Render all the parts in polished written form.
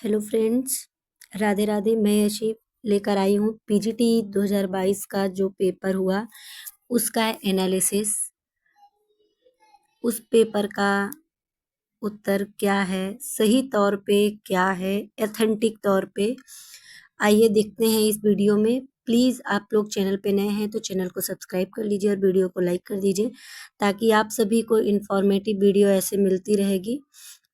Hello friends, Radhe Radhe. मैं यशी लेकर आई हूँ पीजीटी 2022 का जो पेपर हुआ उसका एनालिसिस। उस पेपर का उत्तर क्या है, सही तौर पे क्या है, एथेंटिक तौर पे, आइए देखते हैं इस वीडियो में। प्लीज़ आप लोग चैनल पे नए हैं तो चैनल को सब्सक्राइब कर लीजिए और वीडियो को लाइक कर दीजिए ताकि आप सभी को इन्फॉर्मेटिव वीडियो ऐसे मिलती रहेगी।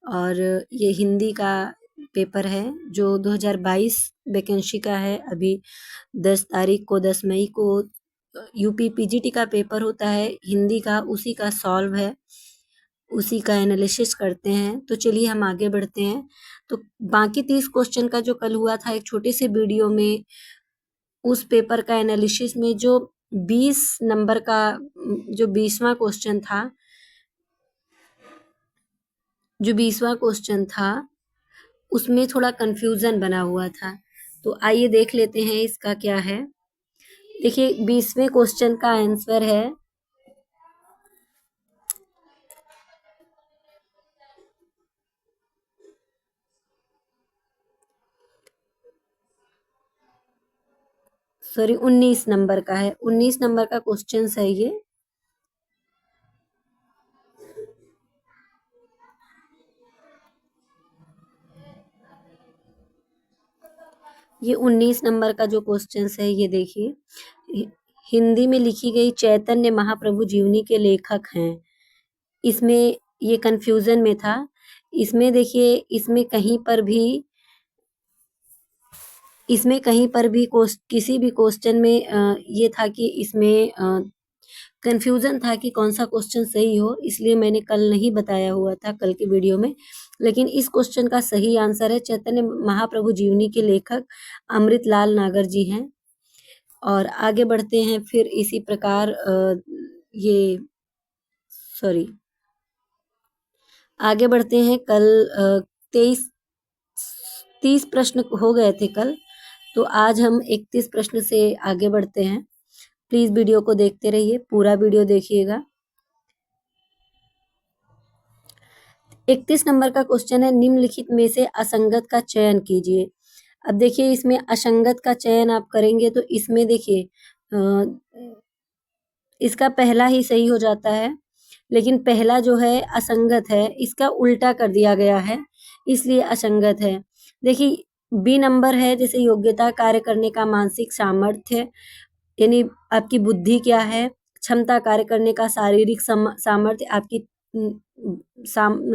और ये हिंदी का पेपर है जो 2022 वैकेंसी का है। अभी 10 तारीख को 10 मई को यूपी पीजीटी का पेपर होता है हिंदी का, उसी का सॉल्व है, उसी का एनालिसिस करते हैं। तो चलिए हम आगे बढ़ते हैं। तो बाकी 30 क्वेश्चन का जो कल हुआ था एक छोटे से वीडियो में, उस पेपर का एनालिसिस में जो 20 नंबर का जो 20वां क्वेश्चन था, उसमें थोड़ा कंफ्यूजन बना हुआ था। तो आइए देख लेते हैं इसका क्या है। देखिए 20वें क्वेश्चन का आंसर है सॉरी 19 नंबर का है। 19 नंबर का क्वेश्चन है ये 19 नंबर का जो क्वेश्चन है ये देखिए। हिंदी में लिखी गई चैतन्य महाप्रभु जीवनी के लेखक हैं। इसमें ये कंफ्यूजन में था। इसमें देखिए इसमें कहीं पर भी किसी भी क्वेश्चन में ये था कि इसमें कंफ्यूजन था कि कौन सा क्वेश्चन सही हो, इसलिए मैंने कल नहीं बताया हुआ था कल के वीडियो में। लेकिन इस क्वेश्चन का सही आंसर है चैतन्य महाप्रभु जीवनी के लेखक अमृतलाल नागर जी हैं। और आगे बढ़ते हैं फिर इसी प्रकार ये सॉरी आगे बढ़ते हैं। कल 30 प्रश्न हो गए थे कल, तो आज हम 31 प्रश्न से आगे बढ़ते हैं। प्लीज वीडियो को देखते रहिए, पूरा वीडियो देखिएगा। 31 नंबर का क्वेश्चन है, निम्नलिखित में से असंगत का चयन कीजिए। अब देखिए इसमें असंगत का चयन आप करेंगे तो इसमें देखिए इसका पहला ही सही हो जाता है, लेकिन पहला जो है असंगत है, इसका उल्टा कर दिया गया है, इसलिए असंगत है। देखिए बी नंबर है जैसे योग्यता, कार्य करने का मानसिक सामर्थ्य, यानी आपकी बुद्धि क्या है, क्षमता, कार्य करने का शारीरिक सामर्थ्य, आपकी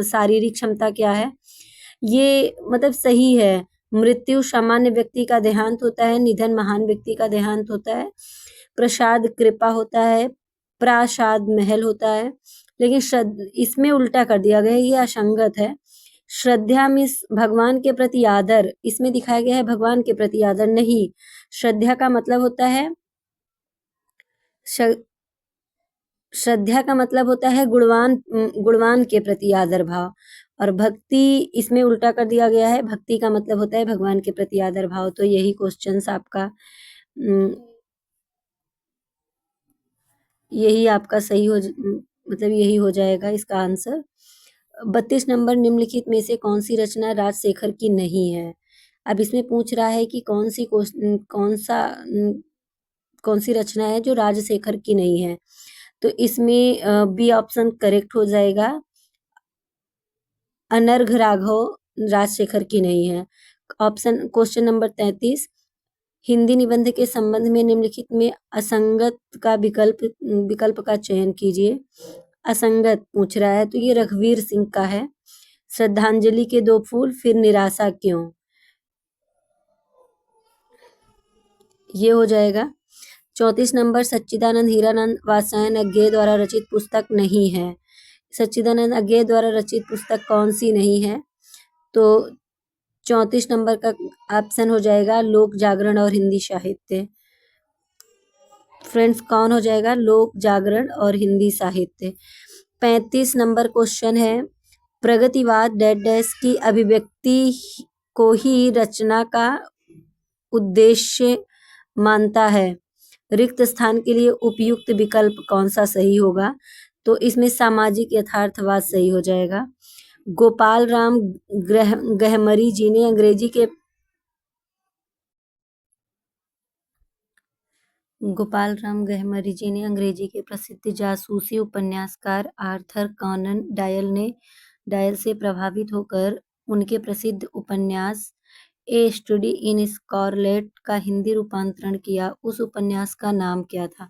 शारीरिक क्षमता क्या है, ये मतलब सही है। मृत्यु सामान्य व्यक्ति का देहांत होता है, निधन महान व्यक्ति का देहांत होता है, प्रसाद कृपा होता है, प्रासाद महल होता है। लेकिन इसमें उल्टा कर दिया गया है, ये असंगत है। श्रद्धा में भगवान के प्रति आदर, इसमें दिखाया गया है भगवान के प्रति आदर नहीं। श्रद्धा का मतलब होता है श्रद्धा का मतलब होता है गुणवान के प्रति आदर भाव। और भक्ति इसमें उल्टा कर दिया गया है, भक्ति का मतलब होता है भगवान के प्रति आदर भाव। तो यही क्वेश्चन आपका यही आपका सही हो मतलब यही हो जाएगा इसका आंसर। 32 नंबर, निम्नलिखित में से कौन सी रचना राजशेखर की नहीं है। अब इसमें पूछ रहा है कि कौन सी रचना है जो राजशेखर की नहीं है। तो इसमें बी ऑप्शन करेक्ट हो जाएगा, अनर्घ राघव राजशेखर की नहीं है। ऑप्शन क्वेश्चन नंबर 33, हिंदी निबंध के संबंध में निम्नलिखित में असंगत का विकल्प का चयन कीजिए। असंगत पूछ रहा है तो ये रघुवीर सिंह का है। श्रद्धांजलि के दो फूल, फिर निराशा क्यों, ये हो जाएगा। 34 नंबर, सच्चिदानंद हीरानंद वात्स्यायन अज्ञेय द्वारा रचित पुस्तक नहीं है। सच्चिदानंद अज्ञेय द्वारा रचित पुस्तक कौन सी नहीं है। तो 34 नंबर का ऑप्शन हो जाएगा लोक जागरण और हिंदी साहित्य। फ्रेंड्स कौन हो जाएगा, लोक जागरण और हिंदी साहित्य। 35 नंबर क्वेश्चन है, प्रगतिवाद डैश डैश की अभिव्यक्ति को ही रचना का उद्देश्य मानता है। रिक्त स्थान के लिए उपयुक्त विकल्प कौन सा सही होगा। तो इसमें सामाजिक यथार्थवाद सही हो जाएगा। गोपाल राम गहमरी जी ने अंग्रेजी के गोपाल राम गहमरी जी ने अंग्रेजी के प्रसिद्ध जासूसी उपन्यासकार आर्थर कॉनन डायल से प्रभावित होकर उनके प्रसिद्ध उपन्यास ए स्टडी इन स्कारलेट का हिंदी रूपांतरण किया। उस उपन्यास का नाम क्या था?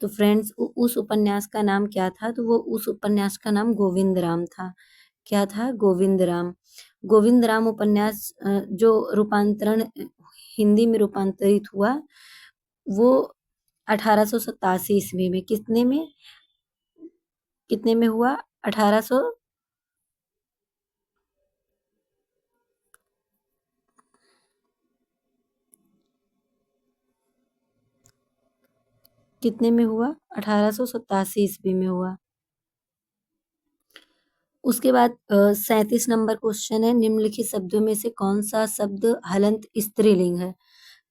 तो फ्रेंड्स, उस उपन्यास का नाम क्या था? तो वो उस उपन्यास का नाम गोविंद राम था। क्या था? गोविंद राम। गोविंद राम उपन्यास जो रूपांतरण हिंदी में रूपांतरित हुआ वो 1887 ईस्वी में कितने में हुआ? 1800 कितने में हुआ? 1887 ईस्वी में हुआ। उसके बाद 37 नंबर क्वेश्चन है, निम्नलिखित शब्दों में से कौन सा शब्द हलंत स्त्रीलिंग है?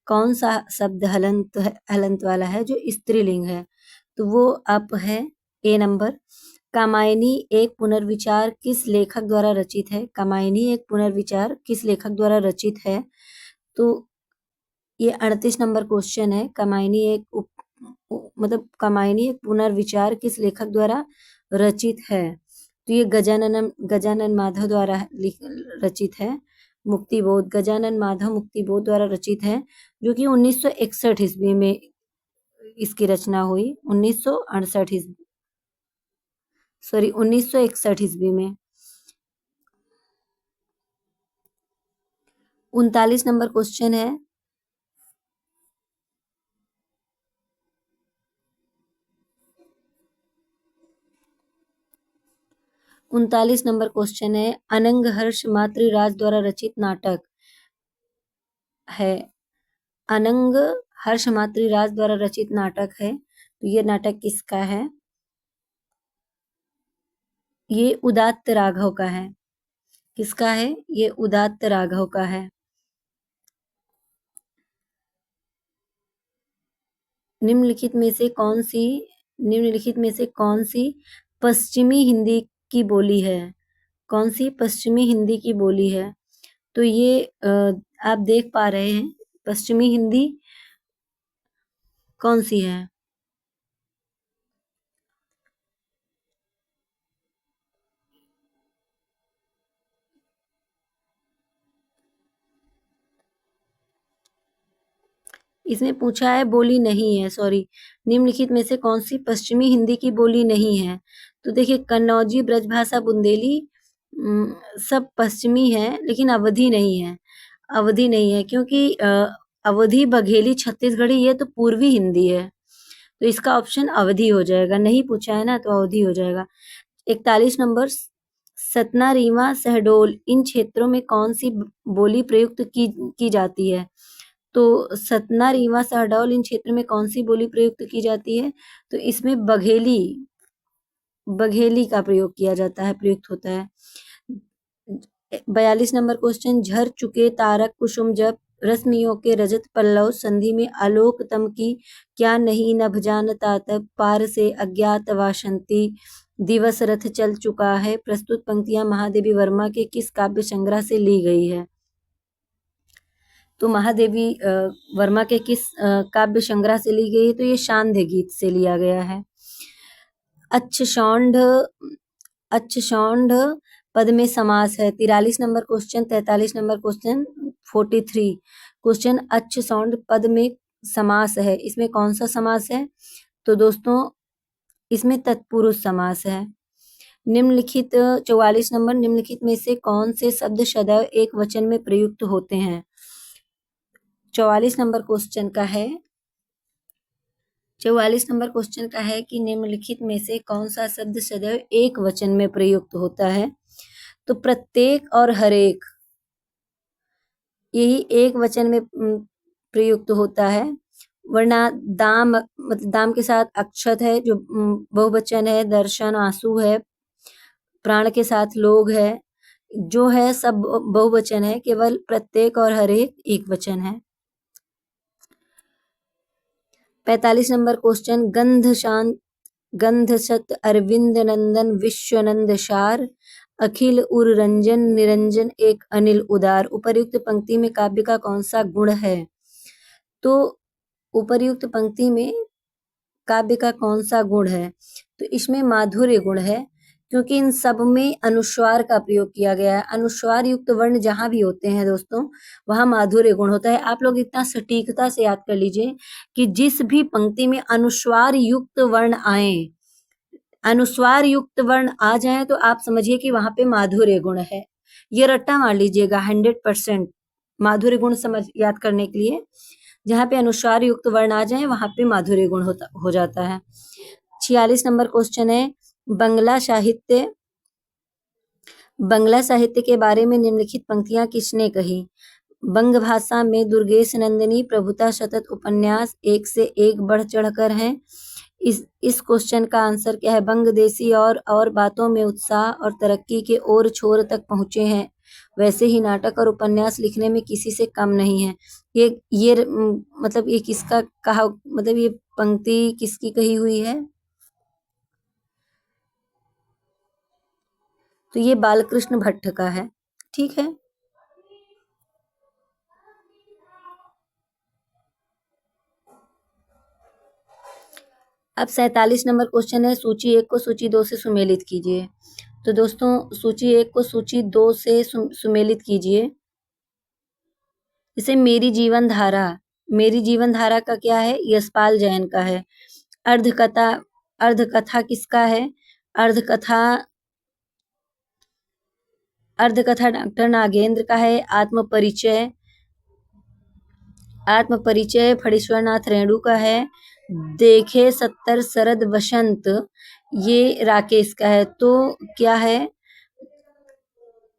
कौन सा शब्द हलंत वाला है जो स्त्रीलिंग है? तो वो आप है ए नंबर। कामायनी एक पुनर्विचार किस लेखक द्वारा रचित है? कामायनी एक पुनर्विचार किस लेखक द्वारा रचित है? तो ये 38 नंबर क्वेश्चन है। कामायनी एक पुनर्विचार किस लेखक द्वारा रचित है? तो ये गजानन माधव द्वारा रचित है। मुक्तिबोध, गजानन माधव मुक्तिबोध द्वारा रचित है, जो कि 1961 ईस्वी में इसकी रचना हुई। 1961 ईस्वी में। 39 नंबर क्वेश्चन है, अनंग हर्ष मातृराज द्वारा रचित नाटक है। अनंग हर्ष मातृराज द्वारा रचित नाटक है, तो ये नाटक किसका है? ये उदात्त राघव का है। किसका है? ये उदात्त राघव का है। निम्नलिखित में से कौन सी पश्चिमी हिंदी की बोली है? कौन सी पश्चिमी हिंदी की बोली है? तो ये आप देख पा रहे हैं, पश्चिमी हिंदी कौन सी है? इसमें पूछा है बोली नहीं है, सॉरी, निम्नलिखित में से कौन सी पश्चिमी हिंदी की बोली नहीं है? तो देखिए, कन्नौजी, ब्रजभाषा, बुंदेली सब पश्चिमी है, लेकिन अवधी नहीं है। अवधी नहीं है क्योंकि अवधी, बघेली, छत्तीसगढ़ी ये तो पूर्वी हिंदी है, तो इसका ऑप्शन अवधी हो जाएगा। नहीं पूछा है ना, तो अवधी हो जाएगा। 41 नंबर, सतना, रीवा, शहडोल इन क्षेत्रों में कौन सी बोली प्रयुक्त की जाती है? तो सतना, रीवा, शहडोल इन क्षेत्र में कौन सी बोली प्रयुक्त की जाती है? तो इसमें बघेली का प्रयोग किया जाता है, प्रयुक्त होता है। 42 नंबर क्वेश्चन, झर चुके तारक कुसुम जब रश्मियों के रजत पल्लव संधि में आलोक तम की क्या नहीं नभ जानता तब पार से अज्ञात वासंती दिवस रथ चल चुका है। प्रस्तुत पंक्तियां महादेवी वर्मा के किस काव्य संग्रह से ली गई है? तो महादेवी वर्मा के किस काव्य संग्रह से ली गई है? तो ये शांध्य गीत से लिया गया है। अच्छ पद में समास है। 43 number question, 43 number question, 43 question, अच्छ पद में समास है, इसमें कौन सा समास है? तो दोस्तों, इसमें तत्पुरुष समास है। निम्नलिखित 44 नंबर, निम्नलिखित में से कौन से शब्द सदैव एक वचन में प्रयुक्त होते हैं? 44 नंबर क्वेश्चन का है 44 नंबर क्वेश्चन का है कि निम्नलिखित में से कौन सा शब्द सदैव एक वचन में प्रयुक्त होता है? तो प्रत्येक और हरेक, यही एक वचन में प्रयुक्त होता है। वरना दाम, मतलब दाम के साथ अक्षत है जो बहुवचन है, दर्शन आंसू है, प्राण के साथ लोग है, जो है सब बहुवचन है, केवल प्रत्येक और हरेक एक वचन है। 45 नंबर क्वेश्चन, गंध शत अरविंद नंदन विश्वनंद सार अखिल उर रंजन निरंजन एक अनिल उदार। उपर्युक्त पंक्ति में काव्य का कौन सा गुण है? तो उपर्युक्त पंक्ति में काव्य का कौन सा गुण है? तो इसमें माधुर्य गुण है, क्योंकि इन सब में अनुस्वार का प्रयोग किया गया है। अनुस्वार युक्त वर्ण जहां भी होते हैं दोस्तों, वहां माधुर्य गुण होता है। आप लोग इतना सटीकता से याद कर लीजिए कि जिस भी पंक्ति में अनुस्वार युक्त वर्ण आए, अनुस्वार युक्त वर्ण आ जाए, तो आप समझिए कि वहां पे माधुर्य गुण है। ये रट्टा मार लीजिएगा 100% माधुर्य गुण समझ याद करने के लिए। जहां पे अनुस्वार युक्त वर्ण आ जाए वहां पे माधुर्य गुण हो जाता है। 46 नंबर क्वेश्चन है, बंगला साहित्य के बारे में निम्नलिखित पंक्तियां किसने कही? बंग भाषा में दुर्गेश नंदिनी प्रभुता शतक उपन्यास एक से एक बढ़ चढ़कर हैं। इस क्वेश्चन का आंसर क्या है? बंग देसी और बातों में उत्साह और तरक्की के ओर छोर तक पहुंचे हैं, वैसे ही नाटक और उपन्यास लिखने में किसी से कम नहीं है। ये मतलब ये किसका कहा, मतलब ये पंक्ति किसकी कही हुई है? तो ये बालकृष्ण भट्ट का है। ठीक है, अब 47 नंबर क्वेश्चन है, सूची 1 को सूची 2 से सुमेलित कीजिए। तो दोस्तों सूची 1 को सूची 2 से सुमेलित कीजिए। जैसे मेरी जीवन धारा का क्या है? यशपाल जैन का है। अर्धकथा अर्धकथा किसका है? अर्धकथा डॉक्टर नागेंद्र का है। आत्मपरिचय फणीश्वरनाथ रेणु का है। देखे 70 शरद वसंत ये राकेश का है। तो क्या है?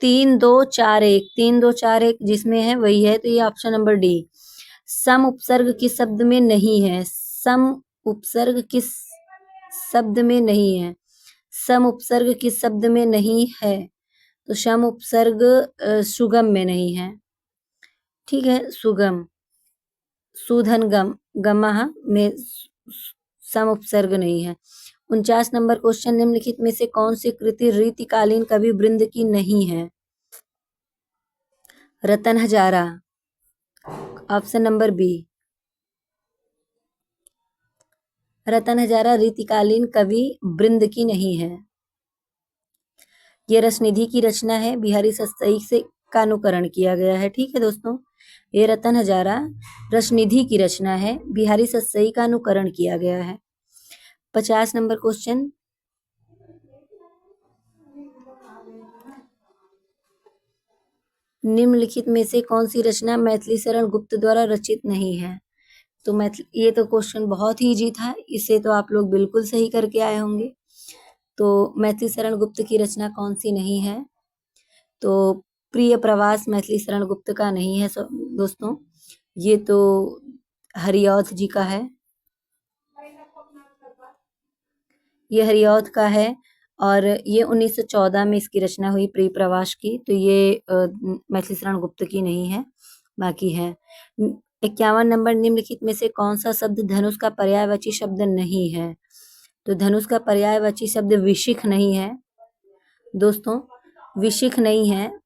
3 2 4 1 जिसमें है वही है, तो ये ऑप्शन नंबर डी। सम उपसर्ग किस शब्द में नहीं है? सम उपसर्ग किस शब्द में नहीं है? सम उपसर्ग किस शब्द में नहीं है? तो सम उपसर्ग सुगम में नहीं है। ठीक है, सुगम सुधन गमः में सम उपसर्ग नहीं है। 49 नंबर क्वेश्चन, निम्नलिखित में से कौन सी कृति रीतिकालीन कवि वृंद की नहीं है? रतन हजारा, ऑप्शन नंबर बी। रतन हजारा रीतिकालीन कवि वृंद की नहीं है। ये रसनिधि की रचना है, बिहारी सतसई से का अनुकरण किया गया है। ठीक है दोस्तों, ये रतन हजारा रसनिधि की रचना है, बिहारी सतसई का अनुकरण किया गया है। 50 नंबर क्वेश्चन, निम्नलिखित में से कौन सी रचना मैथिली शरण गुप्त द्वारा रचित नहीं है? तो ये तो क्वेश्चन बहुत ही इजी था, इसे तो आप लोग बिल्कुल सही करके आए होंगे। तो मैथिली शरण गुप्त की रचना कौन सी नहीं है? तो प्रिय प्रवास मैथिली शरण गुप्त का नहीं है दोस्तों, ये तो हरिऔध जी का है। ये हरिऔध का है और ये 1914 में इसकी रचना हुई प्रिय प्रवास की। तो ये मैथिली शरण गुप्त की नहीं है, बाकी है। 51 नंबर, निम्नलिखित में से कौन सा शब्द धनुष का पर्यायवाची शब्द नहीं है? तो धनुष का पर्यायवाची शब्द विशिख नहीं है दोस्तों, विशिख नहीं है।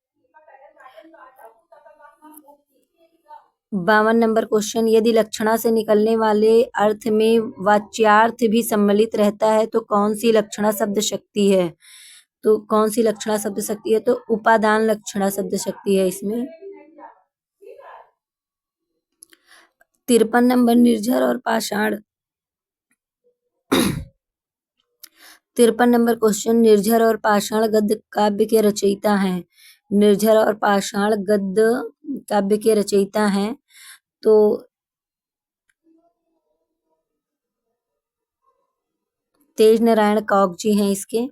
52 नंबर क्वेश्चन, यदि लक्षणा से निकलने वाले अर्थ में वाच्यार्थ भी सम्मिलित रहता है तो कौन सी लक्षणा शब्द शक्ति है? तो कौन सी लक्षणा शब्द शक्ति है? तो उपादान लक्षणा शब्द शक्ति है इसमें। 53 नंबर, निर्झर और पाषाण 53 नंबर क्वेश्चन, निर्झर और पाषाण गद्य काव्य के रचयिता हैं। निर्झर और पाषाण गद्य काव्य के रचयिता हैं। तो तेज नारायण कौक जी हैं इसके।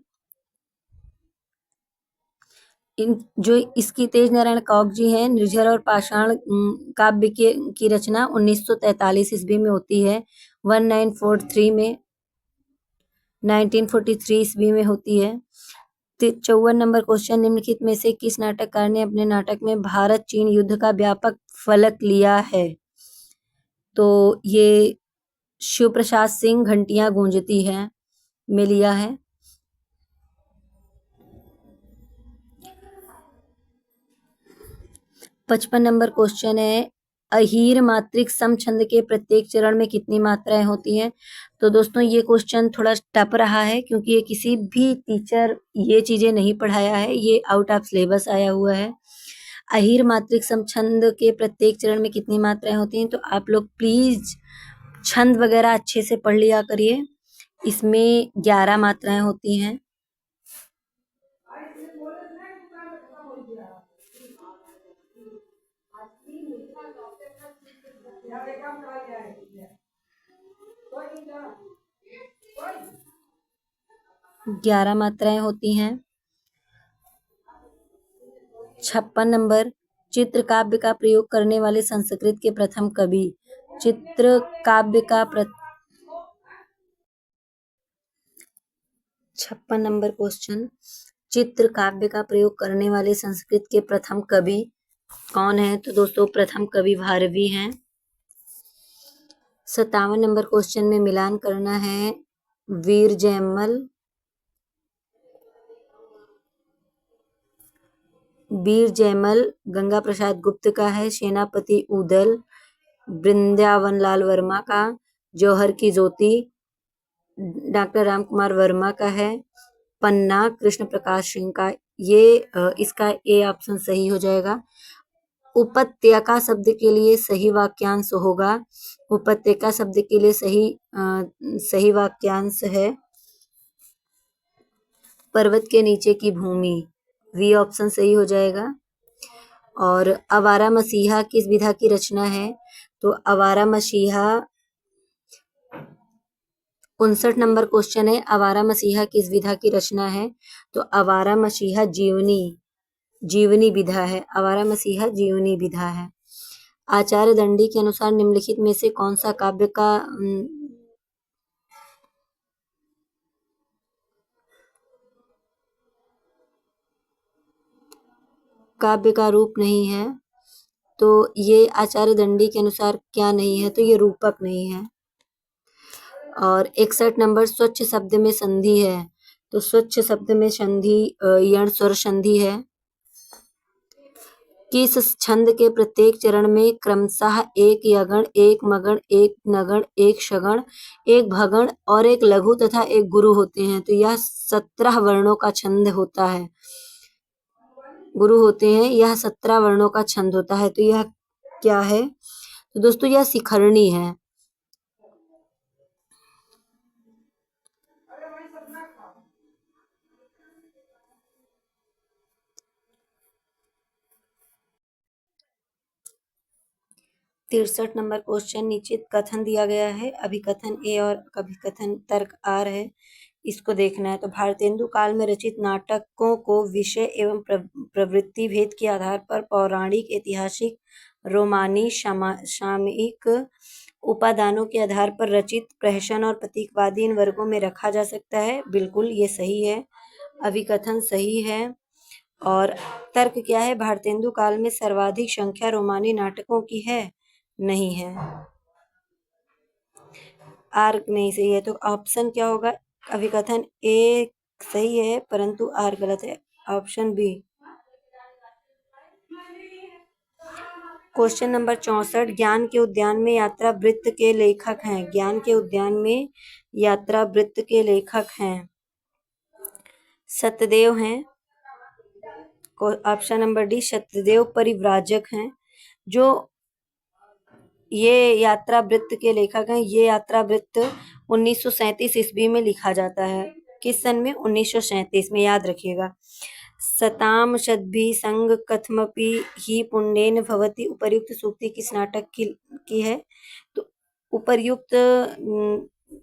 जो इसकी तेज नारायण कौक जी हैं, निर्झर और पाषाण काव्य की रचना 1943 ईस्वी में होती है। 1943 में 1943 ईस्वी में होती है। 54 नंबर क्वेश्चन, निम्नलिखित में से किस नाटककार ने अपने नाटक में भारत चीन युद्ध का व्यापक फलक लिया है? तो ये शिव प्रसाद सिंह घंटियां गूंजती हैं में लिया है। 55 नंबर क्वेश्चन है, अहीर मात्रिक सम छंद के प्रत्येक चरण में कितनी मात्राएं होती हैं? तो दोस्तों ये क्वेश्चन थोड़ा टफ रहा है क्योंकि ये किसी भी टीचर ये चीजें नहीं पढ़ाया है, ये आउट ऑफ सिलेबस आया हुआ है। अहीर मात्रिक सम छंद के प्रत्येक चरण में कितनी मात्राएं होती हैं? तो आप लोग प्लीज छंद वगैरह अच्छे से पढ़ लिया करिए। इसमें 11 मात्राएं होती हैं। ग्यारह मात्राएं होती हैं। 56 नंबर, चित्र काव्य का प्रयोग करने वाले संस्कृत के प्रथम कवि। चित्र काव्य का 56 नंबर क्वेश्चन, चित्र काव्य का प्रयोग करने वाले संस्कृत के प्रथम कवि कौन है? तो दोस्तों प्रथम कवि भारवी हैं। 57 नंबर क्वेश्चन में मिलान करना है। वीर जयमल, गंगा प्रसाद गुप्त का है। सेनापति उदल, वृंदावन लाल वर्मा का। जौहर की ज्योति, डॉक्टर राम कुमार वर्मा का है। पन्ना, कृष्ण प्रकाश सिंह का। ये इसका ए ऑप्शन सही हो जाएगा। उपत्यका शब्द के लिए सही वाक्यांश होगा, उपत्यका शब्द के लिए सही वाक्यांश है पर्वत के नीचे की भूमि। वी ऑप्शन सही हो जाएगा। और आवारा मसीहा किस विधा की रचना है? तो आवारा मसीहा 59 नंबर क्वेश्चन है, आवारा मसीहा किस विधा की रचना है? तो आवारा मसीहा जीवनी विधा है। आवारा मसीहा जीवनी विधा है। आचार्य दंडी के अनुसार निम्नलिखित में से कौन सा काव्य का रूप नहीं है? तो ये आचार्य दंडी के अनुसार क्या नहीं है? तो ये रूपक नहीं है। और 61 नंबर, स्वच्छ शब्द में संधि है। तो स्वच्छ शब्द में संधि यण स्वर संधि है। किस छंद के प्रत्येक चरण में क्रमशः एक यगण, एक मगण, एक नगण, एक शगण, एक भगण और एक लघु तथा एक गुरु होते हैं? तो यह 17 वर्णों का छंद होता है। गुरु होते हैं, यह 17 वर्णों का छंद होता है। तो यह क्या है? तो दोस्तों यह शिखरणी है। तिरसठ नंबर क्वेश्चन, नीचे कथन दिया गया है, अभिकथन ए और अभिकथन तर्क आर है, इसको देखना है। तो भारतेंदु काल में रचित नाटकों को विषय एवं प्रवृत्ति भेद के आधार पर पौराणिक, ऐतिहासिक, रोमानी, सामयिक उपादानों के आधार पर रचित, प्रहसन और प्रतीकवादी इन वर्गों में रखा जा सकता है। बिल्कुल ये सही है, अभिकथन सही है। और तर्क क्या है? भारतेंदु काल में सर्वाधिक संख्या रोमानी नाटकों की है, नहीं है। आर नहीं सही है, तो ऑप्शन क्या होगा? अभिकथन ए सही है परंतु आर गलत है, ऑप्शन बी। क्वेश्चन नंबर 64, ज्ञान के उद्यान में यात्रा वृत्त के लेखक हैं। ज्ञान के उद्यान में यात्रा वृत्त के लेखक हैं, सत्यदेव हैं। ऑप्शन नंबर डी, सत्यदेव परिव्राजक हैं। जो ये यात्रा वृत्त के लेखक हैं, ये यात्रा वृत्त 1937 ईस्वी में लिखा जाता है। किस सन में? 1937 में, याद रखिएगा। सताम शतभि संग कथमपि ही पुण्येन भवति, उपर्युक्त सूक्ति किस नाटक की है? तो उपर्युक्त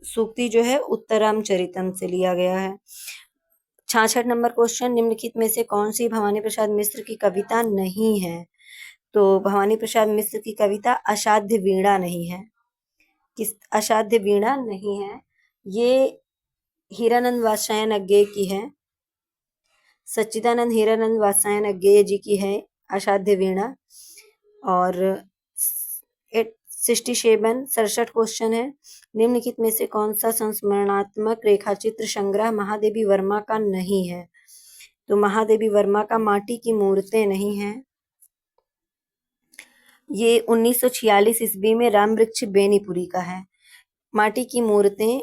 सूक्ति जो है उत्तरामचरितम से लिया गया है। 66 नंबर क्वेश्चन, निम्नलिखित में से कौन सी भवानी प्रसाद मिश्र की कविता नहीं है? तो भवानी प्रसाद मिश्र की कविता असाध्य वीणा नहीं है। किस? असाध्य वीणा नहीं है, ये हीरानंद वात्स्यायन अज्ञेय की है। सच्चिदानंद हीरानंद वात्स्यायन अज्ञेय जी की है असाध्य वीणा। और 67 क्वेश्चन है, निम्नलिखित में से कौन सा संस्मरणात्मक रेखाचित्र संग्रह महादेवी वर्मा का नहीं है? तो महादेवी वर्मा का माटी की मूर्तें नहीं है। ये 1946 ईस्वी में रामवृक्ष बेनीपुरी का है। माटी की मूर्तें,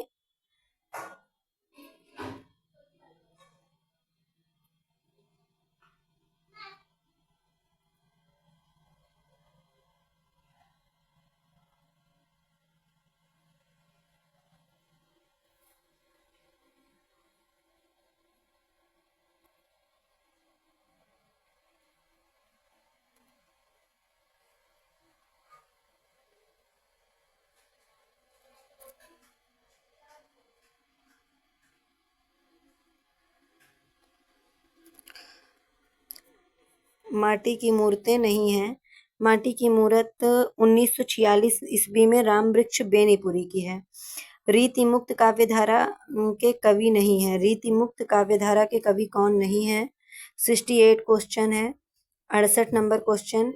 माटी की मूर्तें नहीं हैं। माटी की मूर्त 1946 ईस्वी में रामवृक्ष बेनीपुरी की है। रीति मुक्त काव्यधारा के कवि नहीं है। रीति मुक्त काव्यधारा के कवि कौन नहीं है? 68 क्वेश्चन है। 68 नंबर क्वेश्चन।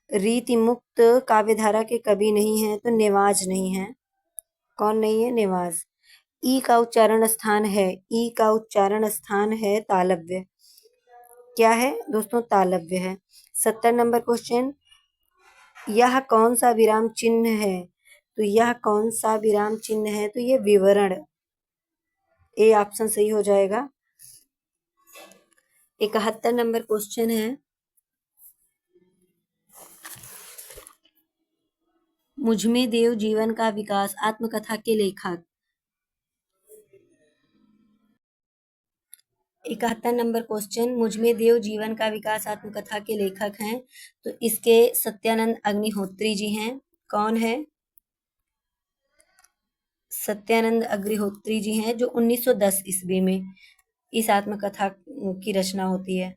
रीति मुक्त काव्यधारा के कवि नहीं है तो नेवाज नहीं है। कौन नहीं है? नेवाज। ई का उच्चारण स्थान है। ई का उच्चारण स्थान है तालव्य। क्या है दोस्तों? तालव्य है। 70 नंबर क्वेश्चन। यह कौन सा विराम चिन्ह है? तो यह कौन सा विराम चिन्ह है? तो ये विवरण। ए ऑप्शन सही हो जाएगा। 71 नंबर क्वेश्चन है। मुझमें देव जीवन का विकास आत्मकथा के लेखक। 71 नंबर क्वेश्चन। मुझमें देव जीवन का विकास आत्मकथा के लेखक हैं तो इसके सत्यानंद अग्निहोत्री जी हैं। कौन है? सत्यानंद अग्निहोत्री जी हैं, जो 1910 ईस्वी में इस आत्मकथा की रचना होती है।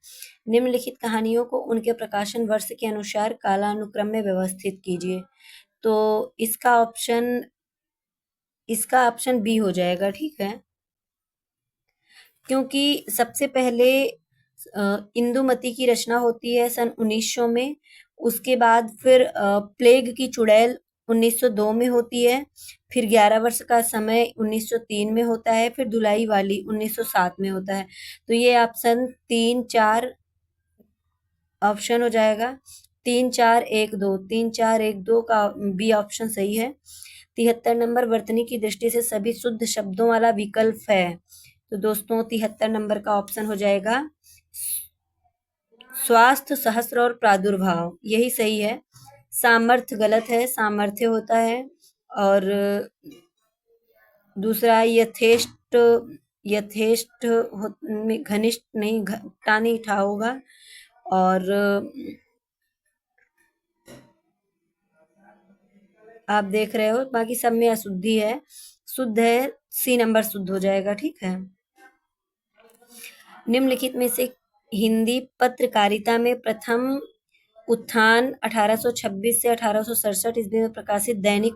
निम्नलिखित कहानियों को उनके प्रकाशन वर्ष के अनुसार कालानुक्रम में व्यवस्थित कीजिए। तो इसका ऑप्शन बी हो जाएगा। ठीक है, क्योंकि सबसे पहले इंदुमती की रचना होती है सन 1900 में। उसके बाद फिर प्लेग की चुड़ैल 1902 में होती है। फिर 11 वर्ष का समय 1903 में होता है। फिर दुलाई वाली 1907 में होता है। तो ये ऑप्शन 3-4 ऑप्शन हो जाएगा। 3-4-1-2, 3-4-1-2 का बी ऑप्शन सही है। 73 नंबर। वर्तनी की दृष्टि से सभी शुद्ध शब्दों वाला विकल्प है। तो दोस्तों 73 नंबर का ऑप्शन हो जाएगा स्वास्थ्य, सहस्र और प्रादुर्भाव, यही सही है। सामर्थ्य गलत है, सामर्थ्य होता है। और दूसरा यथेष्ट, यथेष्ट घनिष्ठ नहीं, घटा नहीं ठा होगा। और आप देख रहे हो बाकी सब में अशुद्धि है। शुद्ध है, सी नंबर शुद्ध हो जाएगा। ठीक है। निम्नलिखित में से हिंदी पत्रकारिता में प्रथम उत्थान 1826 से 1867 ईस्वी में प्रकाशित दैनिक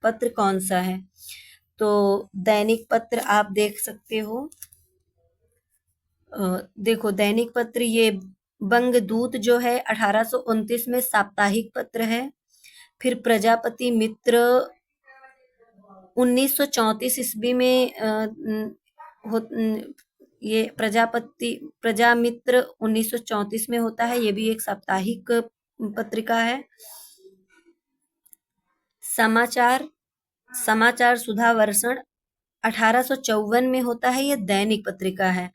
पत्र कौन सा है? तो दैनिक पत्र आप देख सकते हो। देखो दैनिक पत्र ये बंगदूत जो है 1829 में साप्ताहिक पत्र है। फिर प्रजापति मित्र 1934 ईस्वी में ये प्रजामित्र 1934 में होता है। ये भी एक साप्ताहिक पत्रिका है। समाचार सुधा वर्षण 1854 में होता है। ये दैनिक पत्रिका है।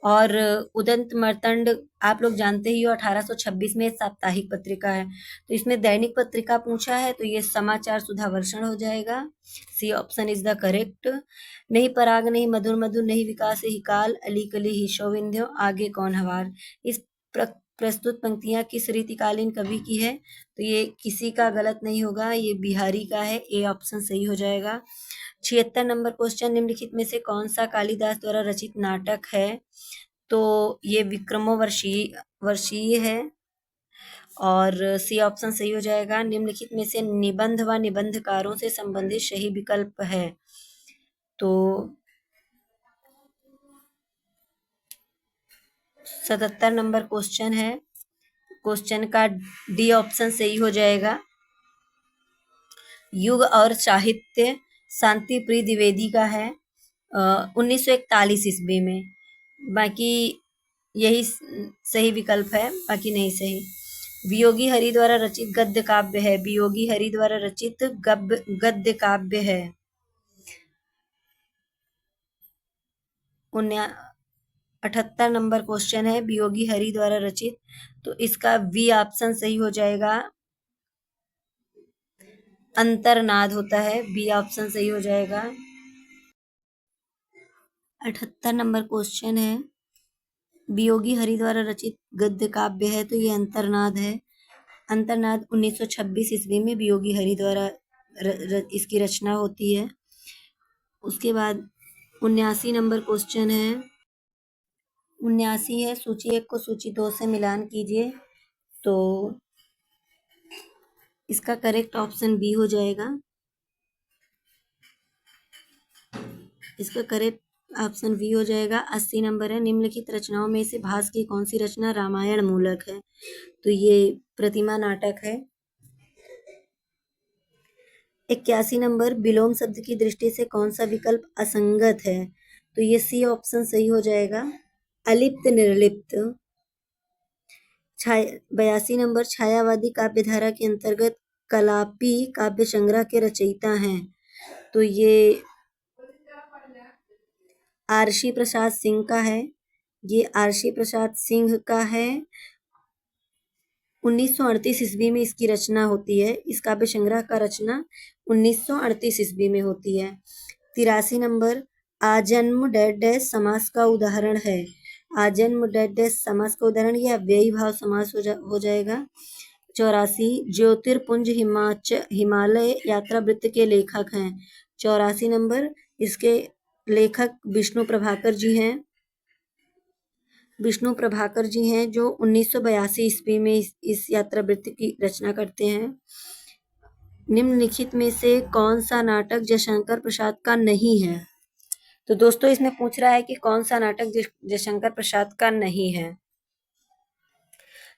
और उदंत मर्तंड आप लोग जानते ही हो 1826 में साप्ताहिक पत्रिका है। तो इसमें दैनिक पत्रिका पूछा है तो ये समाचार सुधा वर्षण हो जाएगा। C option is the correct. नहीं पराग नहीं मधुर मधुर नहीं विकास ही काल अली कली ही शोविंध्यो आगे कौन हवार। इस प्रस्तुत पंक्तियां किस रीतिकालीन कवि की है? तो ये किसी का गलत नहीं होगा, ये बिहारी का है। ए ऑप्शन सही हो जाएगा। 76 नंबर क्वेश्चन। निम्नलिखित में से कौन सा कालिदास द्वारा रचित नाटक है? तो ये विक्रमोर्वशीय है। और सी ऑप्शन सही हो जाएगा। निम्नलिखित में से निबंध व निबंधकारों से संबंधित सही विकल्प है। तो 77 नंबर क्वेश्चन है। क्वेश्चन का डी ऑप्शन सही हो जाएगा। युग और साहित्य शांति प्रिय द्विवेदी का है 1941 ईस्वी में। बाकी यही सही विकल्प है, बाकी नहीं सही। वियोगी हरि द्वारा रचित गद्य काव्य है। वियोगी हरि द्वारा रचित गद्य काव्य है। 78 नंबर क्वेश्चन है, वियोगी हरि द्वारा रचित, तो इसका बी ऑप्शन सही हो जाएगा, अंतर्नाद होता है, बी ऑप्शन सही हो जाएगा। 78 नंबर क्वेश्चन है, वियोगी हरि द्वारा रचित गद्य काव्य है, तो ये अंतर्नाद है। अंतर्नाद 1926 ईस्वी में वियोगी हरि द्वारा इसकी रचना होती है। उसके बाद 79 नंबर क्वेश्चन है, 79 है, सूची 1 को सूची 2 से मिलान कीजिए, तो इसका करेक्ट ऑप्शन बी हो जाएगा। इसका करेक्ट ऑप्शन बी हो जाएगा। 80 नंबर है, निम्नलिखित रचनाओं में से भास की कौन सी रचना रामायण मूलक है, तो ये प्रतिमा नाटक है। 81 नंबर, विलोम शब्द की दृष्टि से कौन सा विकल्प असंगत है, तो ये सी ऑप्शन सही हो जाएगा, अलिप्त निर्लिप्त। 82 नंबर, छायावादी काव्यधारा के अंतर्गत कलापी काव्य संग्रह के रचयिता हैं, तो ये आरशी प्रसाद सिंह का है। ये आरशी प्रसाद सिंह का है। 1938 ईस्वी में इसकी रचना होती है। इस काव्य संग्रह का रचना 1938 ईस्वी में होती है। 83 नंबर, आजन्म डैश डैश समास का उदाहरण है। आजन्म डैश डैश समास का उदाहरण, यह अव्ययी भाव समास हो जाएगा। 84, ज्योतिर्पुंज हिमालय यात्रा वृत्त के लेखक हैं। 84 नंबर, इसके लेखक विष्णु प्रभाकर जी हैं। विष्णु प्रभाकर जी हैं, जो 1982 ईस्वी में इस यात्रा वृत्त की रचना करते हैं। निम्नलिखित में से कौन सा नाटक जयशंकर प्रसाद का नहीं है, तो दोस्तों इसमें पूछ रहा है कि कौन सा नाटक जयशंकर प्रसाद का नहीं है,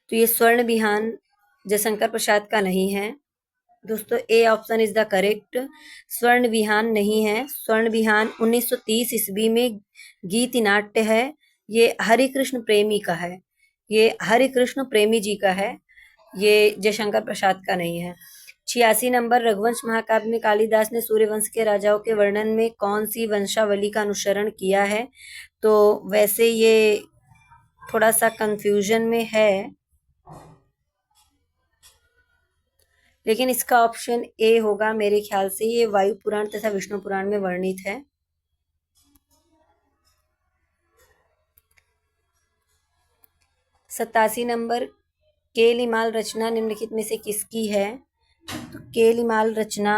तो ये स्वर्ण विहान जयशंकर प्रसाद का नहीं है। दोस्तों A option is the correct, स्वर्ण विहान नहीं है। स्वर्ण विहान 1930 ईस्वी में गीत नाट्य है। ये हरिकृष्ण प्रेमी का है, ये हरिकृष्ण प्रेमी जी का है, ये जयशंकर प्रसाद का नहीं है। 86 नंबर, रघुवंश महाकाव्य में कालिदास ने सूर्यवंश के राजाओं के वर्णन में कौन सी वंशावली का अनुसरण किया है, तो वैसे ये थोड़ा सा कंफ्यूजन में है, लेकिन इसका ऑप्शन ए होगा मेरे ख्याल से। ये वायु पुराण तथा विष्णु पुराण में वर्णित है। 87 नंबर, केलिमाल रचना निम्नलिखित में से किसकी है, तो केलिमाल रचना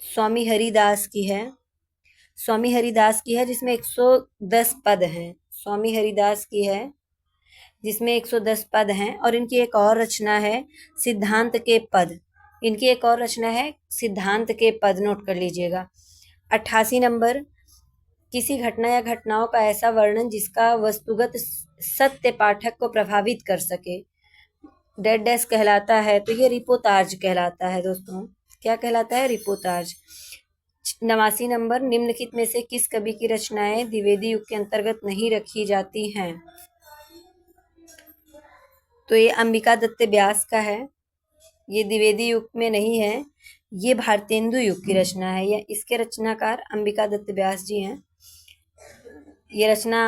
स्वामी हरिदास की है। स्वामी हरिदास की है, जिसमें 110 पद हैं। स्वामी हरिदास की है, जिसमें 110 पद हैं। और इनकी एक और रचना है सिद्धांत के पद। इनकी एक और रचना है सिद्धांत के पद, नोट कर लीजिएगा। 88 नंबर, किसी घटना या घटनाओं का ऐसा वर्णन जिसका वस्तुगत सत्य पाठक को प्रभावित कर सके, डेड डैश कहलाता है, तो ये रिपोर्टाज कहलाता है। दोस्तों क्या कहलाता है, रिपोर्टाज। 89 नंबर, निम्नलिखित में से किस कवि की रचनाएं द्विवेदी युग के अंतर्गत नहीं रखी जाती हैं, तो ये अंबिका दत्त व्यास का है, ये द्विवेदी युग में नहीं है, ये भारतेंदु युग की रचना है। ये इसके रचनाकार अंबिका दत्त व्यास जी हैं। ये रचना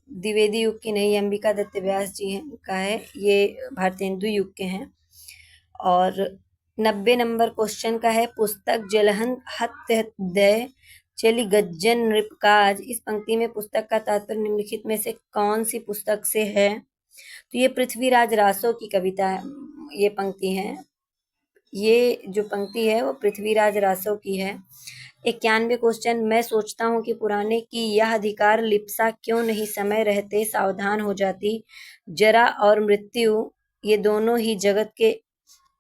द्विवेदी युग की नहीं, अंबिका दत्त व्यास जी हैं का है, ये भारतेंदु युग के हैं। और 90 नंबर क्वेश्चन का है, पुस्तक जलहन हत्य चली गज्जन नृपकाज, इस पंक्ति में पुस्तक का तात्पर्य निम्नलिखित में से कौन सी पुस्तक से है, तो ये पृथ्वीराज रासो की कविता है, ये पंक्ति है, ये जो पंक्ति है वो पृथ्वीराज रासो की है। 91 क्वेश्चन, मैं सोचता हूँ कि पुराने की यह अधिकार लिप्सा क्यों नहीं समय रहते सावधान हो जाती, जरा और मृत्यु ये दोनों ही जगत के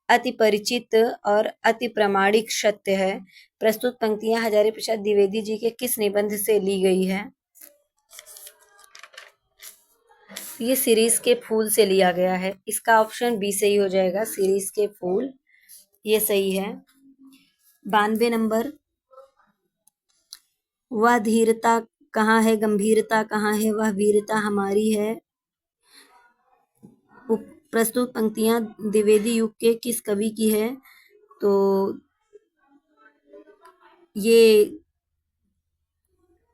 अति परिचित और अति प्रामाणिक सत्य है। प्रस्तुत पंक्तियां हजारी प्रसाद द्विवेदी जी के किस निबंध से ली गई है, ये सीरीज के फूल से लिया गया है। इसका ऑप्शन बी सही हो जाएगा, सीरीज के फूल, ये सही है। 92 नंबर, वह धीरता कहाँ है, गंभीरता कहाँ है, वह वीरता हमारी है, प्रस्तुत पंक्तियां द्विवेदी युग के किस कवि की है? तो ये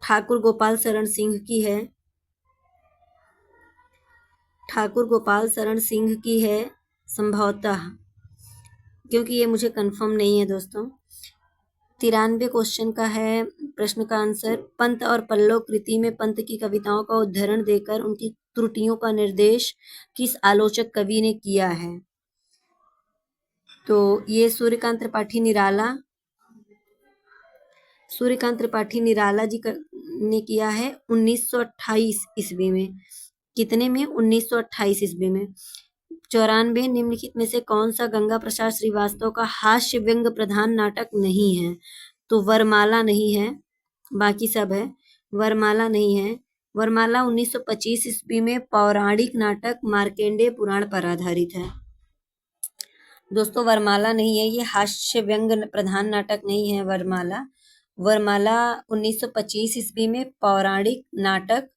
ठाकुर गोपाल शरण सिंह की है। ठाकुर गोपाल शरण सिंह की है संभवतः, क्योंकि ये मुझे कंफर्म नहीं है दोस्तों। 93 क्वेश्चन का है प्रश्न का आंसर, पंत और पल्लव कृति में पंत की कविताओं का उद्धरण देकर उनकी त्रुटियों का निर्देश किस आलोचक कवि ने किया है? तो ये सूर्यकांत त्रिपाठी निराला, सूर्यकांत त्रिपाठी निराला जी ने किया है 1928 ईस्वी में। कितने में? 1928 ईस्वी में। 94 निम्नलिखित में से कौन सा गंगा प्रसाद श्रीवास्तव का हास्य व्यंग प्रधान नाटक नहीं है? तो वरमाला नहीं है, बाकी सब है। वरमाला नहीं है। वरमाला 1925 ईस्वी में पौराणिक नाटक मार्कंडेय पुराण पर आधारित है। दोस्तों वरमाला नहीं है, ये हास्य व्यंग प्रधान नाटक नहीं है वरमाला। वरमाला 1925 ईस्वी में पौराणिक नाटक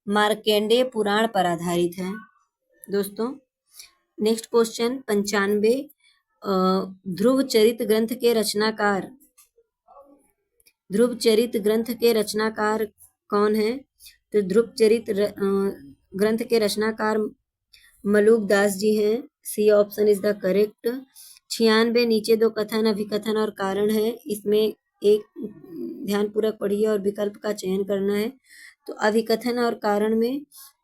मार्कंडेय पुराण पर आधारित है। दोस्तों नेक्स्ट क्वेश्चन 95, ध्रुव चरित ग्रंथ के रचनाकार, ध्रुव चरित ग्रंथ के रचनाकार कौन है? तो ध्रुव चरित ग्रंथ के रचनाकार मलुक दास जी हैं। C option is the correct. 96 नीचे दो कथन अभिकथन और कारण है, इसमें एक ध्यानपूर्वक पढ़िए और विकल्प का चयन करना है। तो अभिकथन और कारण में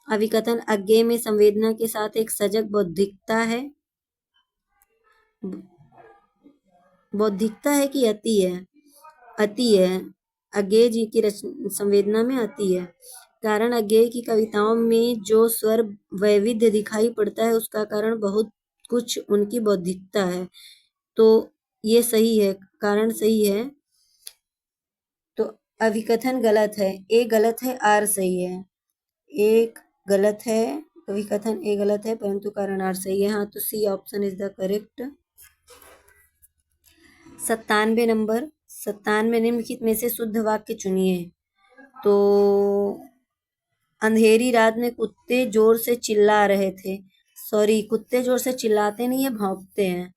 अभिकथन, अज्ञेय में संवेदना के साथ एक सजग बौद्धिकता है। बौद्धिकता है कि अति है? अति है। अज्ञेय जी की संवेदना में अति है। कारण, अज्ञेय की कविताओं में जो स्वर वैविध्य दिखाई पड़ता है उसका कारण बहुत कुछ उनकी बौद्धिकता है। तो ये सही है, कारण सही है। तो अभिकथन गलत है, ए गलत है, आर सही है। एक गलत है, अभिकथन ए गलत है, परंतु कारण आर सही है। हाँ, तो C option is the correct. 97 नंबर, 97 निम्नलिखित में से शुद्ध वाक्य चुनिए। तो अंधेरी रात में कुत्ते जोर से चिल्ला रहे थे। सॉरी, कुत्ते जोर से चिल्लाते नहीं है, भौंकते हैं,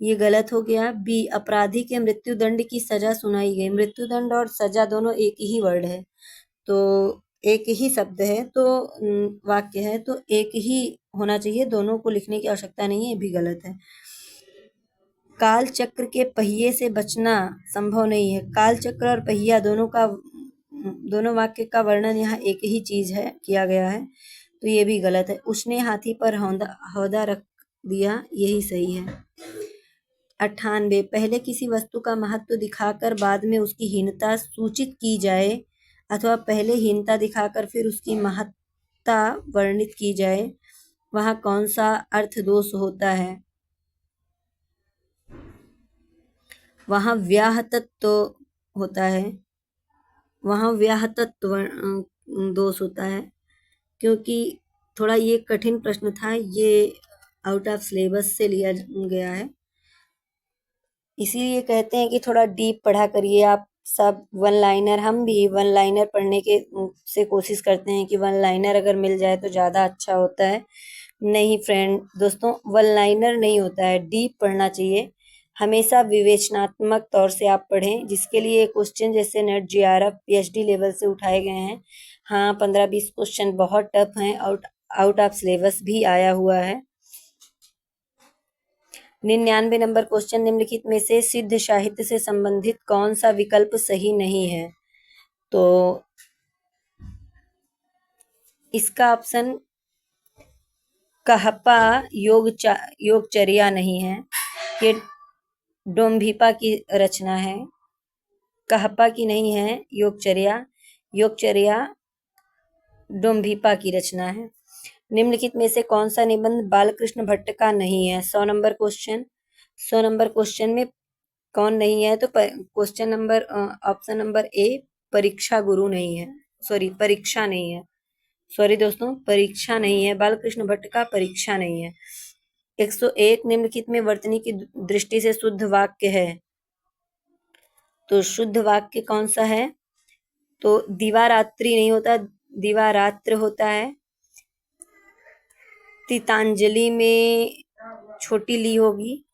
ये गलत हो गया। बी, अपराधी के मृत्युदंड की सजा सुनाई गई। मृत्युदंड और सजा दोनों एक ही वर्ड है, तो एक ही शब्द है, तो वाक्य है, तो एक ही होना चाहिए, दोनों को लिखने की आवश्यकता नहीं है, ये भी गलत है। काल चक्र के पहिए से बचना संभव नहीं है। काल चक्र और पहिया दोनों वाक्य का वर्णन यहाँ एक ही चीज है, किया गया है, तो ये भी गलत है। उसने हाथी पर हौदा रख दिया, यही सही है। 98, पहले किसी वस्तु का महत्व दिखाकर बाद में उसकी हीनता सूचित की जाए अथवा पहले हीनता दिखाकर फिर उसकी महत्ता वर्णित की जाए, वहाँ कौन सा अर्थ दोष होता है? वहाँ व्याहतत्व होता है, वहाँ व्याहतत्व दोष होता है, क्योंकि थोड़ा ये कठिन प्रश्न था, ये आउट ऑफ सिलेबस से लिया गया है, इसीलिए कहते हैं कि थोड़ा डीप पढ़ा करिए आप सब। वन लाइनर, हम भी वन लाइनर पढ़ने के से कोशिश करते हैं कि वन लाइनर अगर मिल जाए तो ज़्यादा अच्छा होता है। नहीं फ्रेंड, दोस्तों वन लाइनर नहीं होता है, डीप पढ़ना चाहिए। हमेशा विवेचनात्मक तौर से आप पढ़ें, जिसके लिए क्वेश्चन जैसे नेट JRF PhD लेवल से उठाए गए हैं। हाँ, 15-20 क्वेश्चन बहुत टफ हैं, आउट ऑफ सिलेबस भी आया हुआ है। 99 नंबर क्वेश्चन, निम्नलिखित में से सिद्ध साहित्य से संबंधित कौन सा विकल्प सही नहीं है? तो इसका ऑप्शन कहपा योगचर्या नहीं है, ये डोम्भिपा की रचना है, कहपा की नहीं है योगचर्या डोम्भिपा की रचना है। निम्नलिखित में से कौन सा निबंध बालकृष्ण भट्ट का नहीं है? 100 नंबर क्वेश्चन, 100 नंबर क्वेश्चन में कौन नहीं है? तो क्वेश्चन नंबर ऑप्शन नंबर ए, परीक्षा गुरु नहीं है, सॉरी परीक्षा नहीं है, सॉरी दोस्तों, परीक्षा नहीं है, बालकृष्ण भट्ट का परीक्षा नहीं है। 101 निम्नलिखित में वर्तनी की दृष्टि से शुद्ध वाक्य है, तो शुद्ध वाक्य कौन सा है? तो दिवारात्रि नहीं होता, दिवारात्र होता है। तितांजलि में छोटी ली होगी।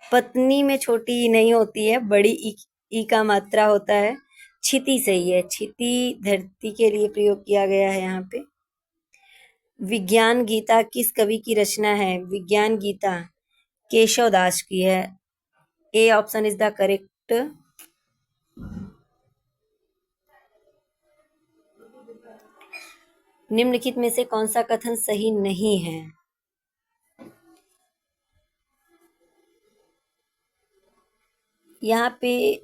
पत्नी में छोटी ई नहीं होती है, बड़ी ई का मात्रा होता है। क्षिति सही है, क्षिति धरती के लिए प्रयोग किया गया है यहाँ पे। विज्ञान गीता किस कवि की रचना है? विज्ञान गीता केशव दास की है। A option is the correct. निम्नलिखित में से कौन सा कथन सही नहीं है? यहाँ पे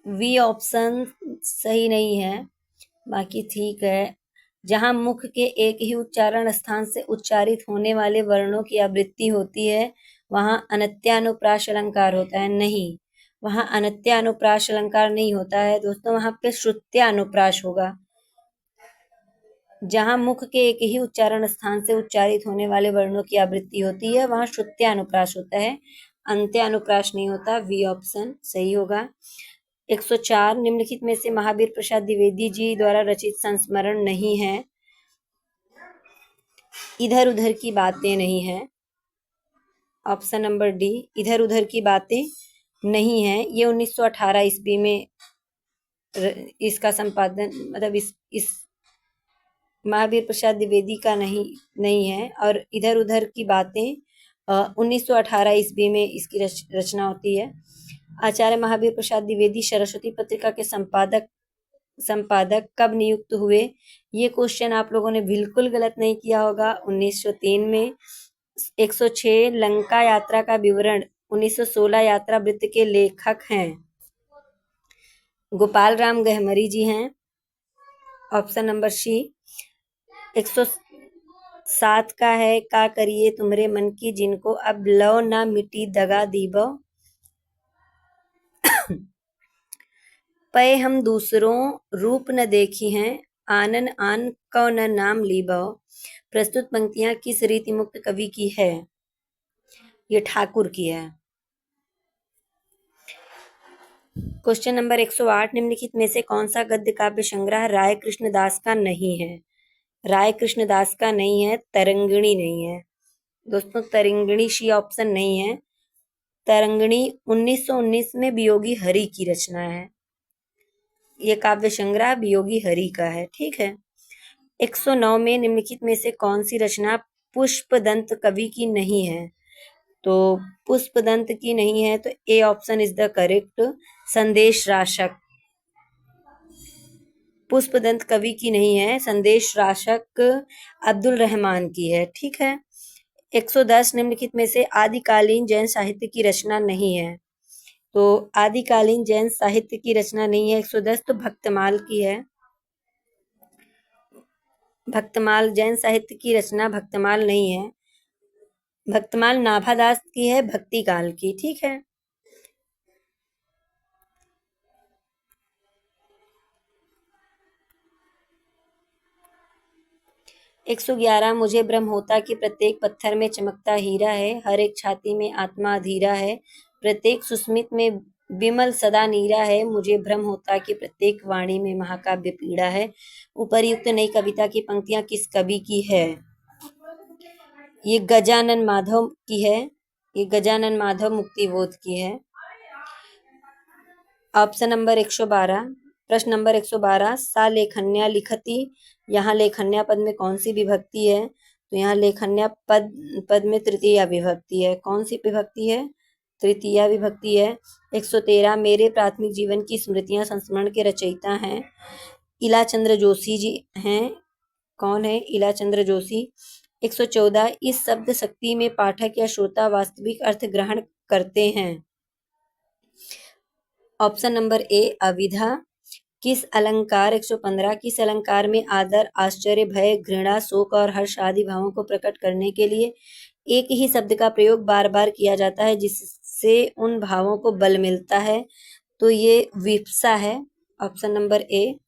वी ऑप्शन सही नहीं है, बाकी ठीक है। जहां मुख के एक ही उच्चारण स्थान से उच्चारित होने वाले वर्णों की आवृत्ति होती है वहां अनत्यानुप्रास अलंकार होता है। नहीं, वहां अनत्यानुप्रास अलंकार नहीं होता है दोस्तों, वहां पे श्रुत्यानुप्रास होगा। जहां मुख के एक ही उच्चारण स्थान से उच्चारित होने वाले वर्णों की आवृत्ति होती है वहां श्रुत्यानुप्रास होता है, अंत्यानुप्रास नहीं होता। वी ऑप्शन सही होगा। 104 निम्नलिखित में से महावीर प्रसाद द्विवेदी जी द्वारा रचित संस्मरण नहीं है। इधर उधर की बातें नहीं है। ऑप्शन नंबर डी, इधर उधर की बातें नहीं है। ये 1918 ईस्वी में इसका संपादन, मतलब इस महावीर प्रसाद द्विवेदी का नहीं है। और इधर उधर की बातें 1918 ईस्वी में इसकी रचना होती है। आचार्य महावीर प्रसाद द्विवेदी सरस्वती पत्रिका के संपादक कब नियुक्त हुए? ये क्वेश्चन आप लोगों ने बिल्कुल गलत नहीं किया होगा। 1903 में। 106 लंका यात्रा का विवरण 1916 यात्रा वृत्त के लेखक हैं गोपाल राम गहमरी जी हैं। Option number C. 107 का है का करिए तुम्हारे मन की जिनको अब लौ ना मिटी दगा दीबो। पै हम दूसरों रूप न देखी हैं आनन आन कौ न नाम लीबो। प्रस्तुत पंक्तियां किस रीति मुक्त कवि की है? ये ठाकुर की है। क्वेश्चन नंबर 108 निम्नलिखित में से कौन सा गद्य काव्य संग्रह राय कृष्णदास का नहीं है? राय कृष्णदास का नहीं है, तरंगिणी नहीं है दोस्तों। तरंगिणी सी ऑप्शन नहीं है। तरंगिणी 1919 में वियोगी हरि की रचना है। ये काव्य संग्रह वियोगी हरि का है, ठीक है। 109 में निम्नलिखित में से कौन सी रचना पुष्पदंत कवि की नहीं है? तो पुष्पदंत की नहीं है तो A option is the correct, संदेश राशक। पुष्पदंत कवि की नहीं है, संदेश राशक अब्दुल रहमान की है, ठीक है। 110 निम्नलिखित में से आदिकालीन जैन साहित्य की रचना नहीं है। तो आदिकालीन जैन साहित्य की रचना नहीं है 110 तो भक्तमाल की है। भक्तमाल जैन साहित्य की रचना भक्तमाल नहीं है। भक्तमाल नाभादास की है, भक्ति काल की, ठीक है। 111 मुझे भ्रम होता कि प्रत्येक पत्थर में चमकता हीरा है, हर एक छाती में आत्मा अधीरा है, प्रत्येक सुस्मित में विमल सदा नीरा है, मुझे भ्रम होता कि प्रत्येक वाणी में महाकाव्य पीड़ा है। उपर्युक्त नई कविता की पंक्तियां किस कवि की है? ये गजानन माधव की है। ये गजानन माधव मुक्तिबोध की है। ऑप्शन नंबर 112, प्रश्न नंबर 112 सा लेखन्या लिखती, यहाँ लेखन्या पद में कौन सी विभक्ति है? तो यहाँ लेखन्या पद में तृतीया विभक्ति है। कौन सी विभक्ति है? तृतीया विभक्ति है। 113 मेरे प्राथमिक जीवन की स्मृतियां संस्मरण के रचयिता हैं इलाचंद्र जोशी जी हैं। कौन है? इलाचंद्र जोशी। 114 इस शब्द शक्ति में पाठक या श्रोता वास्तविक अर्थ ग्रहण करते हैं। ऑप्शन नंबर ए अविधा। किस अलंकार 115 किस अलंकार में आदर, आश्चर्य, भय, घृणा, शोक और हर्ष आदि भावों को प्रकट करने के लिए एक ही शब्द का प्रयोग बार बार किया जाता है जिससे उन भावों को बल मिलता है? तो ये विप्सा है। ऑप्शन नंबर ए।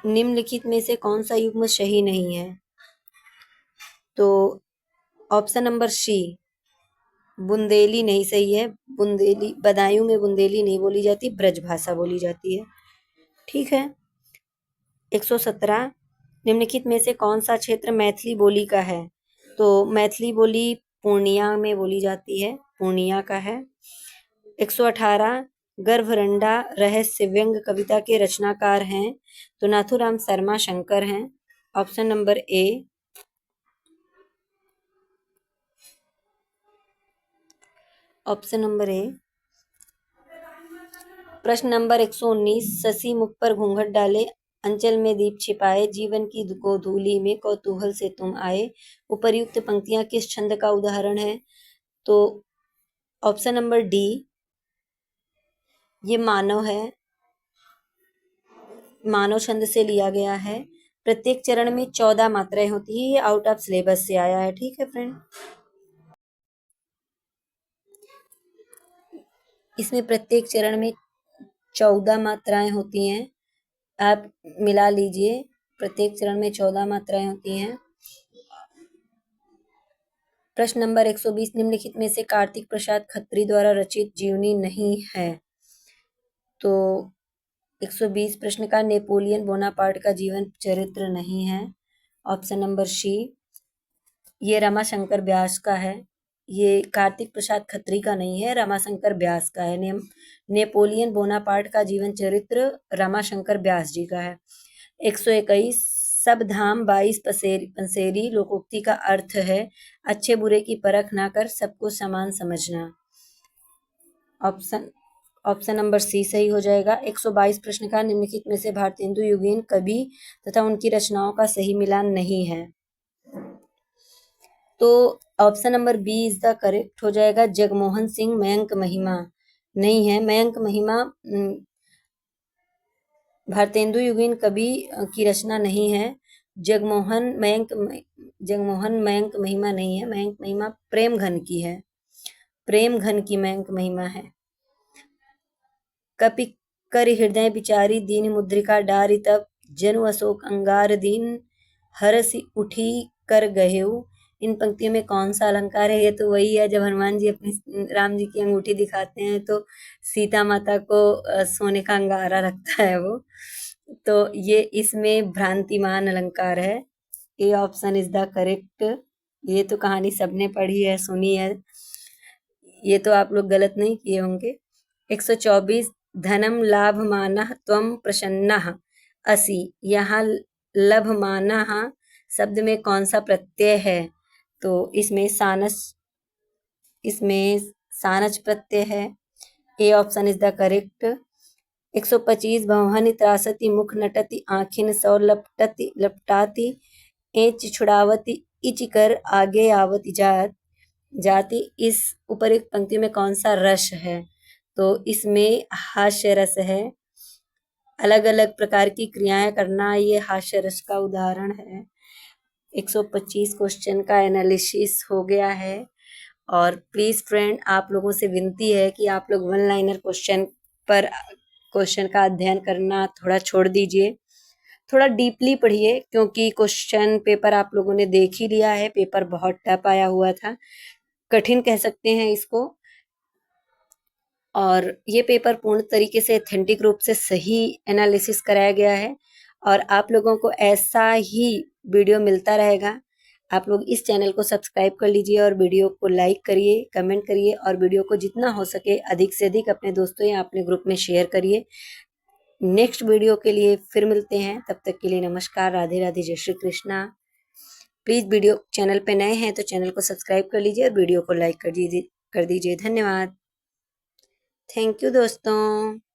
निम्नलिखित में से कौन सा युग्म सही नहीं है? तो ऑप्शन नंबर सी बुंदेली नहीं सही है, बुंदेली बदायूं में बुंदेली नहीं बोली जाती, ब्रजभाषा बोली जाती है। ठीक है। 117 निम्नलिखित में से कौन सा क्षेत्र मैथिली बोली का है? तो मैथिली बोली पूर्णिया में बोली जाती है, पूर्णिया का है। 118 गर्भरंडा रहस्य व्यंग कविता के रचनाकार हैं? तो नाथूराम शर्मा शंकर हैं। ऑप्शन नंबर ए। ऑप्शन नंबर ए। प्रश्न नंबर 119 शशि मुख पर घूंघट डाले, अंचल में दीप छिपाए, जीवन की गोधूली में कौतूहल से तुम आए। उपर्युक्त पंक्तियां किस छंद का उदाहरण है? तो ऑप्शन नंबर डी, ये मानव है, मानव छंद से लिया गया है। प्रत्येक चरण में 14 मात्राएं होती है, ये आउट ऑफ सिलेबस से आया है। ठीक है फ्रेंड, इसमें प्रत्येक चरण में 14 मात्राएं होती हैं, आप मिला लीजिए। प्रत्येक चरण में 14 मात्राएं होती हैं। प्रश्न नंबर 120 निम्नलिखित में से कार्तिक प्रसाद खत्री द्वारा रचित जीवनी नहीं है? तो 120 प्रश्न का नेपोलियन बोनापार्ट का जीवन चरित्र नहीं है। ऑप्शन नंबर सी, ये रमाशंकर व्यास का है। ये कार्तिक प्रसाद खत्री का नहीं है, रमाशंकर व्यास का है। नेपोलियन बोनापार्ट का जीवन चरित्र रमाशंकर व्यास जी का है। 121 सब धाम 22 पंसेरी लोकोक्ति का अर्थ है अच्छे बुरे की परख ना कर सबको समान समझना। ऑप्शन नंबर सी सही हो जाएगा। 122 प्रश्न का निम्नलिखित में से भारतेंदु युगेन कवि तथा उनकी रचनाओं का सही मिलान नहीं है? तो option number B is the correct हो जाएगा। जगमोहन सिंह मयंक महिमा नहीं है। मयंक महिमा भारतेंदु युगीन कवि की रचना नहीं है। जगमोहन मयंक महिमा नहीं है। मयंक महिमा प्रेम घन की है, प्रेम घन की मयंक महिमा है। कपि कर हृदय विचारी दीन मुद्रिका डारी तब जनु अशोक अंगार दीन हरसि उठी कर गहेऊ। इन पंक्तियों में कौन सा अलंकार है? ये तो वही है जब हनुमान जी अपनी राम जी की अंगूठी दिखाते हैं तो सीता माता को सोने का अंगारा रखता है वो, तो ये इसमें भ्रांतिमान अलंकार है। A option is the correct. ये तो कहानी सबने पढ़ी है, सुनी है, ये तो आप लोग गलत नहीं किए होंगे। 124 धनम लाभमानः त्वं प्रसन्नः असि, यहाँ लभमानः शब्द में कौन सा प्रत्यय है? तो इसमें सानच प्रत्यय है। A option is the correct. 125 भवहनि त्रासति मुख नटति आँखिन सौ लपटाती एच छुड़ावती इच कर आगे आवती जाति। इस उपयुक्त पंक्ति में कौन सा रस है? तो इसमें हास्य रस है। अलग अलग प्रकार की क्रियाएं करना ये हास्य रस का उदाहरण है। 125 क्वेश्चन का एनालिसिस हो गया है। और प्लीज फ्रेंड, आप लोगों से विनती है कि आप लोग वन लाइनर क्वेश्चन का अध्ययन करना थोड़ा छोड़ दीजिए, थोड़ा डीपली पढ़िए, क्योंकि क्वेश्चन पेपर आप लोगों ने देख ही लिया है। पेपर बहुत टफ आया हुआ था, कठिन कह सकते हैं इसको। और ये पेपर पूर्ण तरीके से ऑथेंटिक रूप से सही एनालिसिस कराया गया है और आप लोगों को ऐसा ही वीडियो मिलता रहेगा। आप लोग इस चैनल को सब्सक्राइब कर लीजिए और वीडियो को लाइक करिए, कमेंट करिए और वीडियो को जितना हो सके अधिक से अधिक अपने दोस्तों या अपने ग्रुप में शेयर करिए। नेक्स्ट वीडियो के लिए फिर मिलते हैं, तब तक के लिए नमस्कार, राधे राधे, जय Shri Krishna. Please video channel पे नए हैं तो चैनल को सब्सक्राइब कर लीजिए और वीडियो को लाइक कर दीजिए। धन्यवाद। थैंक यू दोस्तों।